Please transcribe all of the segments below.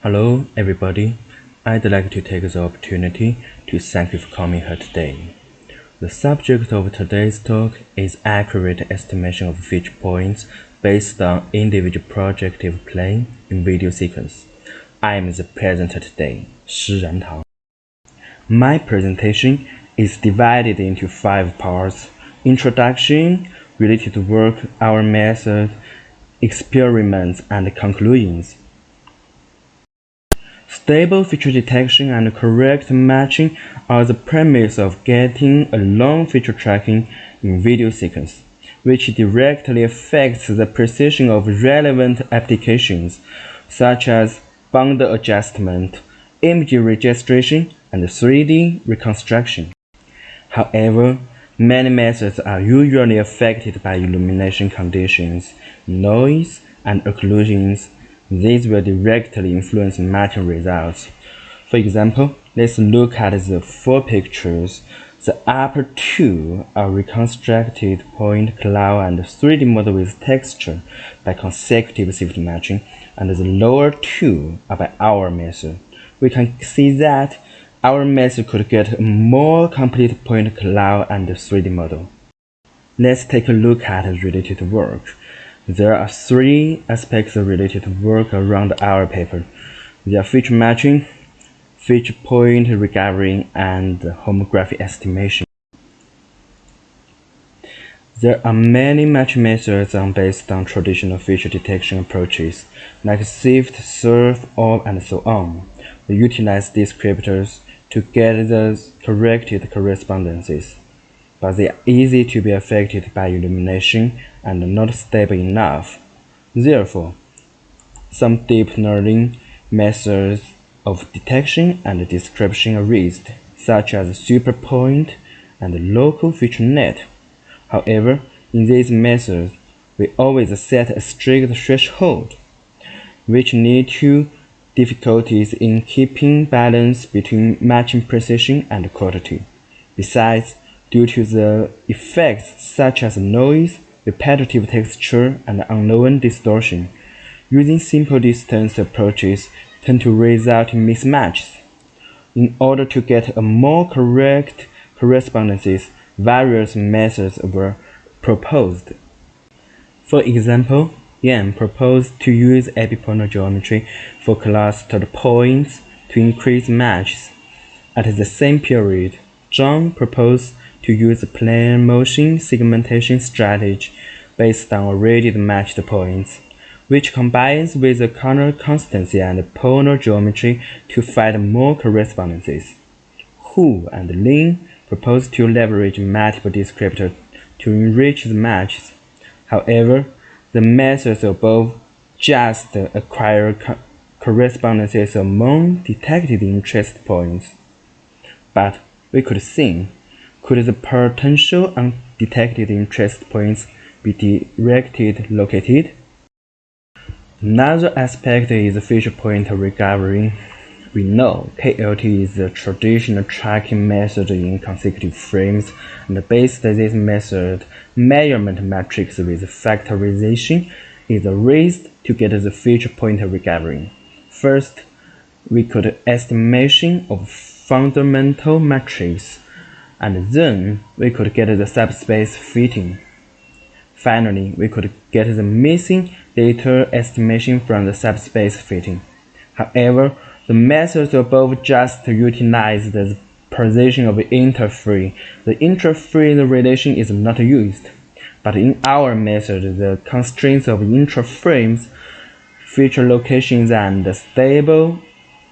Hello, everybody. I'd like to take the opportunity to thank you for coming here today. The subject of today's talk is accurate estimation of feature points based on individual projective plane in video sequence. I am the presenter today, Shiran Tang. My presentation is divided into 5 parts: introduction, related work, our method, experiments, and conclusions. Stable feature detection and correct matching are the premise of getting a long feature tracking in video sequence, which directly affects the precision of relevant applications such as bound adjustment, image registration, and 3D reconstruction. However, many methods are usually affected by illumination conditions, noise, and occlusions. These will directly influence matching results. For example, let's look at the 4 pictures. The upper 2 are reconstructed point cloud and 3D model with texture by consecutive shift matching, and the lower 2 are by our method. We can see that our method could get a more complete point cloud and 3D model. Let's take a look at related work. There are 3 aspects of related work around our paper. They are feature matching, feature point recovery, and homography estimation. There are many matching methods based on traditional feature detection approaches, like shift, surf, orb, and so on. We utilize descriptors to get the corrected correspondences, but they are easy to be affected by illumination and not stable enough. Therefore, some deep learning methods of detection and description are raised, such as superpoint and local feature net. However, in these methods, we always set a strict threshold, which leads to difficulties in keeping balance between matching precision and quality. Besides, due to the effects such as noise, repetitive texture, and unknown distortion, using simple distance approaches tend to result in mismatches. In order to get a more correct correspondences, various methods were proposed. For example, Dian proposed to use epipointer geometry for clustered points to increase matches. At the same period, Zhang proposed to use a plane motion segmentation strategy based on already matched points, which combines with the corner constancy and polar geometry to find more correspondences. Hu and Lin proposed to leverage multiple descriptors to enrich the matches. However, the methods above just acquire correspondences among detected interest points. But we could think, could the potential undetected interest points be directly located? Another aspect is feature point recovery. We know KLT is the traditional tracking method in consecutive frames, and based on this method, measurement matrix with factorization is raised to get the feature point recovery. First, we could estimation of fundamental matrix, and then we could get the subspace fitting. Finally, we could get the missing data estimation from the subspace fitting. However, the methods above just utilize the position of interfree. The interfree relation is not used, but in our method, the constraints of interframes, feature locations, and stable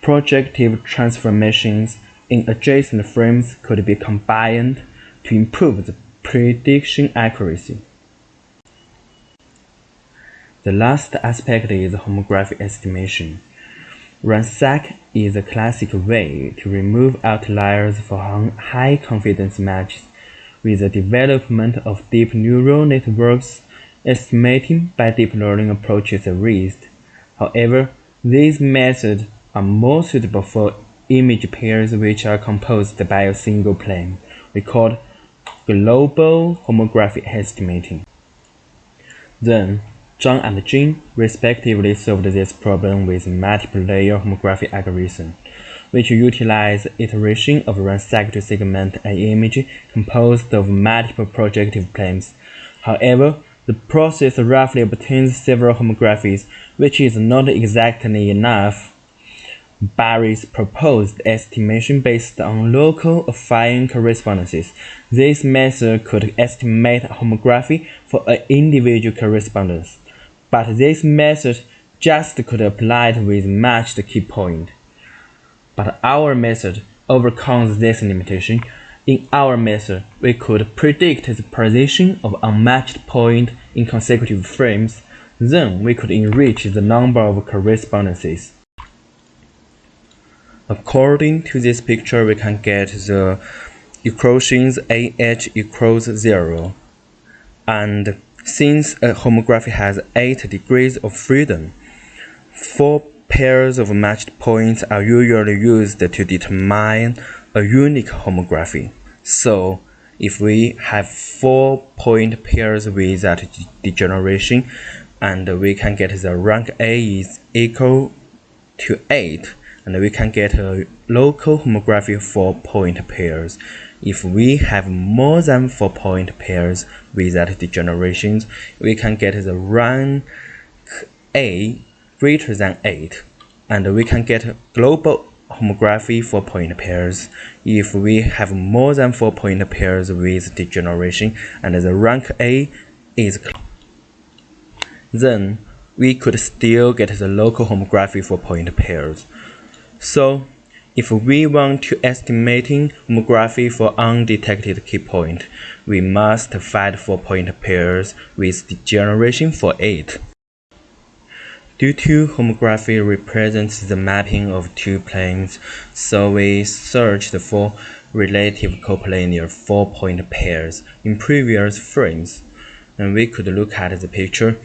projective transformations in adjacent frames could be combined to improve the prediction accuracy. The last aspect is homography estimation. Ransack is a classic way to remove outliers for high confidence matches. With the development of deep neural networks, estimating by deep learning approaches are raised. However, these methods are more suitable for image pairs which are composed by a single plane. We call it global homography estimating. Then, Zhang and Jing respectively solved this problem with multiple-layer homography algorithm, which utilize iteration of run cycle to segment an image composed of multiple projective planes. However, the process roughly obtains several homographies, which is not exactly enough. Barry's proposed estimation based on local affine correspondences. This method could estimate homography for an individual correspondence, but this method just could apply with matched key point. But our method overcomes this limitation. In our method, we could predict the position of unmatched point in consecutive frames. Then we could enrich the number of correspondences. According to this picture, we can get the equations AH equals 0. And since a homography has 8 degrees of freedom, 4 pairs of matched points are usually used to determine a unique homography. So, if we have 4 point pairs without degeneration, and we can get the rank A is equal to 8, and we can get a local homography for point pairs. If we have more than 4 point pairs without degenerations, we can get the rank A greater than 8, and we can get a global homography for point pairs. If we have more than 4 point pairs with degeneration and the rank A is close, then we could still get the local homography for point pairs. So, if we want to estimating homography for undetected key point, we must find 4 point pairs with degeneration for 8. Due to homography represents the mapping of 2 planes, so we searched for relative coplanar 4 point pairs in previous frames, and we could look at the picture.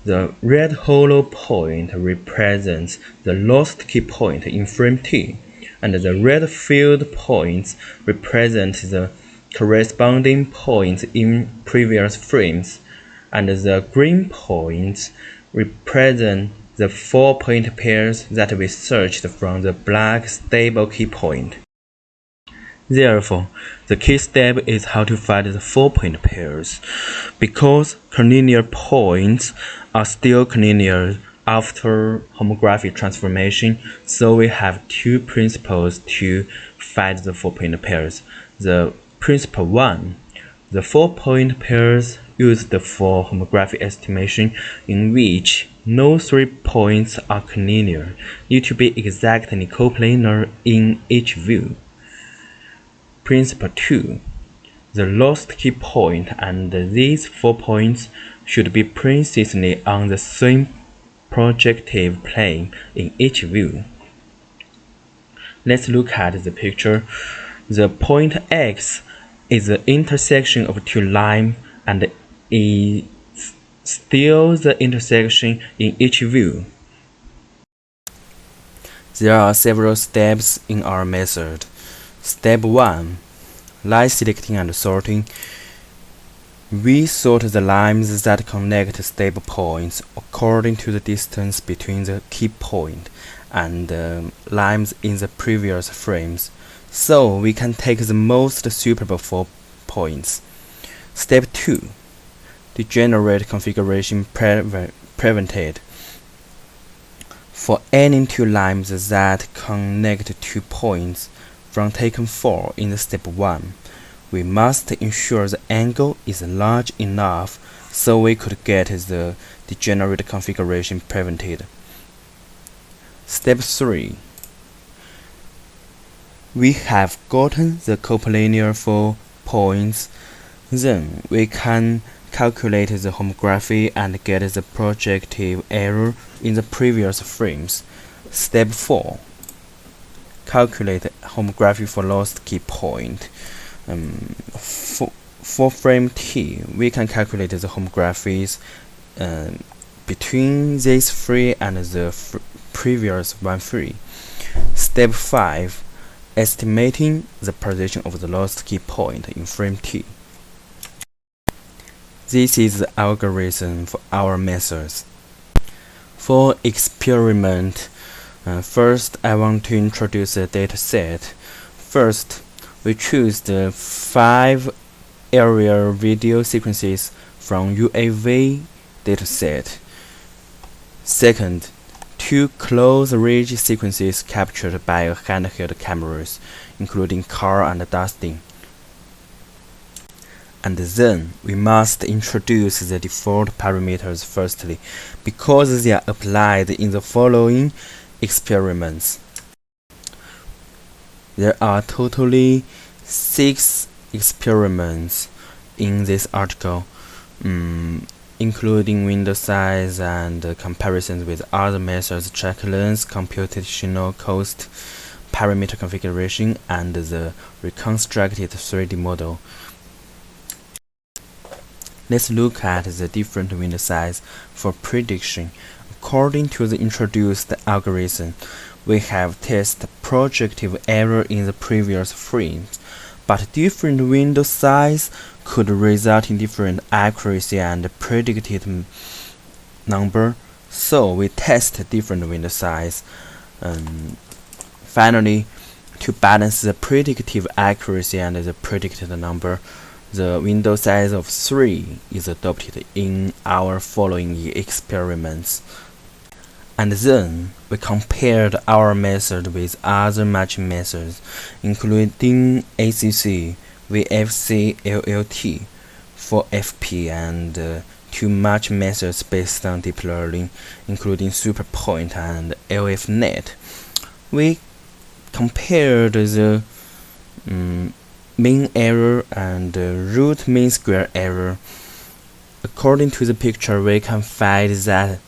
The red hollow point represents the lost key point in frame T, and the red filled points represent the corresponding points in previous frames, and the green points represent the 4 point pairs that we searched from the black stable key point. Therefore, the key step is how to find the 4 point pairs. Because collinear points are still collinear after homography transformation, so we have 2 principles to find the 4 point pairs. The principle 1, the 4 point pairs used for homography estimation in which no 3 points are collinear need to be exactly coplanar in each view. Principle 2. The lost key point and these 4 points should be precisely on the same projective plane in each view. Let's look at the picture. The point X is the intersection of 2 lines and is still the intersection in each view. There are several steps in our method. Step 1. Line selecting and sorting. We sort the lines that connect stable points according to the distance between the key point and lines in the previous frames, so we can take the most suitable 4 points. Step 2. Degenerate configuration prevented. For any 2 lines that connect 2 points from taken 4 in the step 1, we must ensure the angle is large enough so we could get the degenerate configuration prevented. Step 3. We have gotten the coplanar 4 points, then we can calculate the homography and get the projective error in the previous frames. Step 4. Calculate homography for lost key point. For frame T, we can calculate the homographies between this free and the previous one free. Step 5. Estimating the position of the lost key point in frame T. This is the algorithm for our methods. For experiment, first I want to introduce a dataset. First, we choose the 5 aerial video sequences from UAV dataset. Second, 2 close-range sequences captured by handheld cameras, including car and dusting. And then we must introduce the default parameters firstly, because they are applied in the following experiments. There are totally 6 experiments in this article, including window size and comparisons with other methods, track length, computational cost, parameter configuration, and the reconstructed 3D model. Let's look at the different window size for prediction. According to the introduced algorithm, we have tested projective error in the previous frames, but different window size could result in different accuracy and predicted number, so we test different window size. Finally, to balance the predictive accuracy and the predicted number, the window size of 3 is adopted in our following experiments. And then we compared our method with other matching methods, including ACC, VFC, LLT for FP, and 2 match methods based on deep learning, including SuperPoint and LFNet. We compared the mean error and root mean square error. According to the picture, we can find that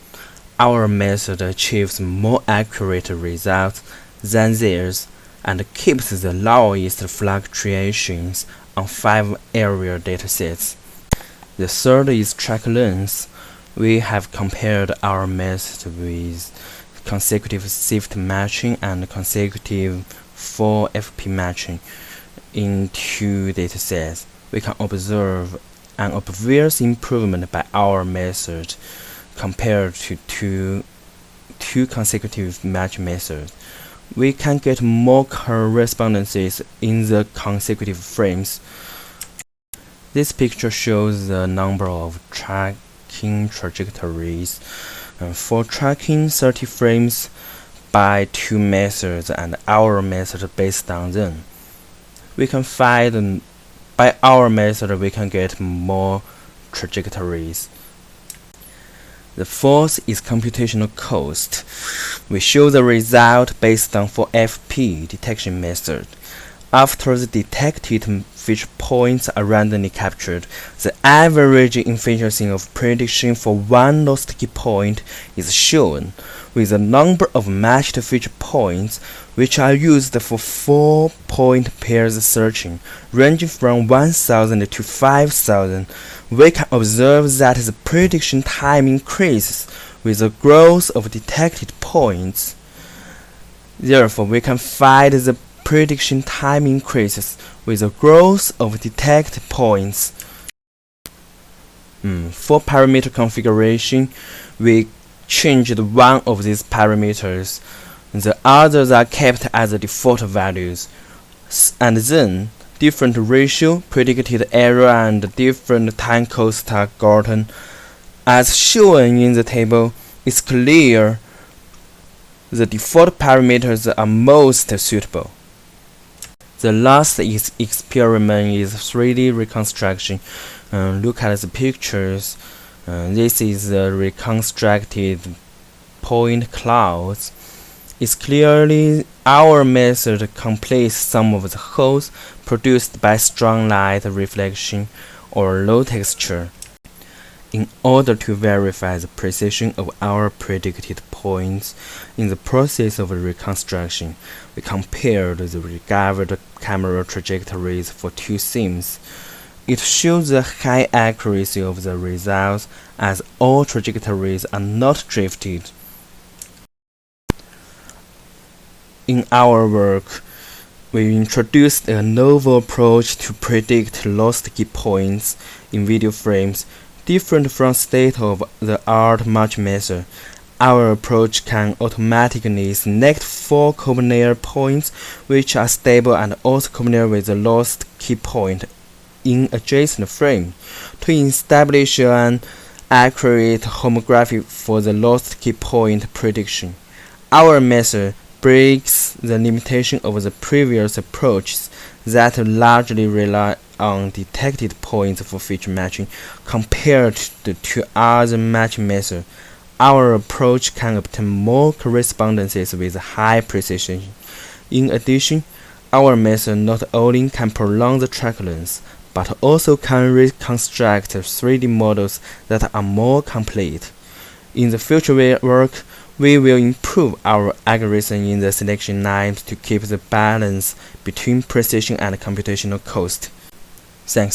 our method achieves more accurate results than theirs and keeps the lowest fluctuations on 5 area datasets. The third is track length. We have compared our method with consecutive shift matching and consecutive 4FP matching in 2 datasets. We can observe an obvious improvement by our method compared to two consecutive match methods. We can get more correspondences in the consecutive frames. This picture shows the number of tracking trajectories. For tracking 30 frames by 2 methods and our method based on them, we can find by our method we can get more trajectories. The fourth is computational cost. We show the result based on 4FP detection method. After the detected feature points are randomly captured, the average efficiency of prediction for one lost key point is shown, with the number of matched feature points which are used for 4-point pairs searching, ranging from 1000 to 5000. We can observe that the prediction time increases with the growth of detected points. Therefore, we can find the prediction time increases with the growth of detected points. For parameter configuration, we changed one of these parameters. The others are kept as the default values. And then, different ratio, predicted error, and different time cost are gotten. As shown in the table, it's clear the default parameters are most suitable. The last experiment is 3D reconstruction. Look at the pictures. This is the reconstructed point clouds. It's clearly our method completes some of the holes produced by strong light reflection or low texture. In order to verify the precision of our predicted points in the process of reconstruction, we compared the recovered camera trajectories for 2 scenes. It shows the high accuracy of the results as all trajectories are not drifted. In our work, we introduced a novel approach to predict lost key points in video frames Different from state-of-the-art match method, our approach can automatically select 4 coordinate points which are stable and also coordinate with the lost key point in adjacent frame to establish an accurate homography for the lost key point prediction. Our method breaks the limitation of the previous approaches that largely rely on detected points for feature matching compared to other matching methods. Our approach can obtain more correspondences with high precision. In addition, our method not only can prolong the track length, but also can reconstruct 3D models that are more complete. In the future work, we will improve our algorithm in the selection lines to keep the balance between precision and computational cost. Thanks.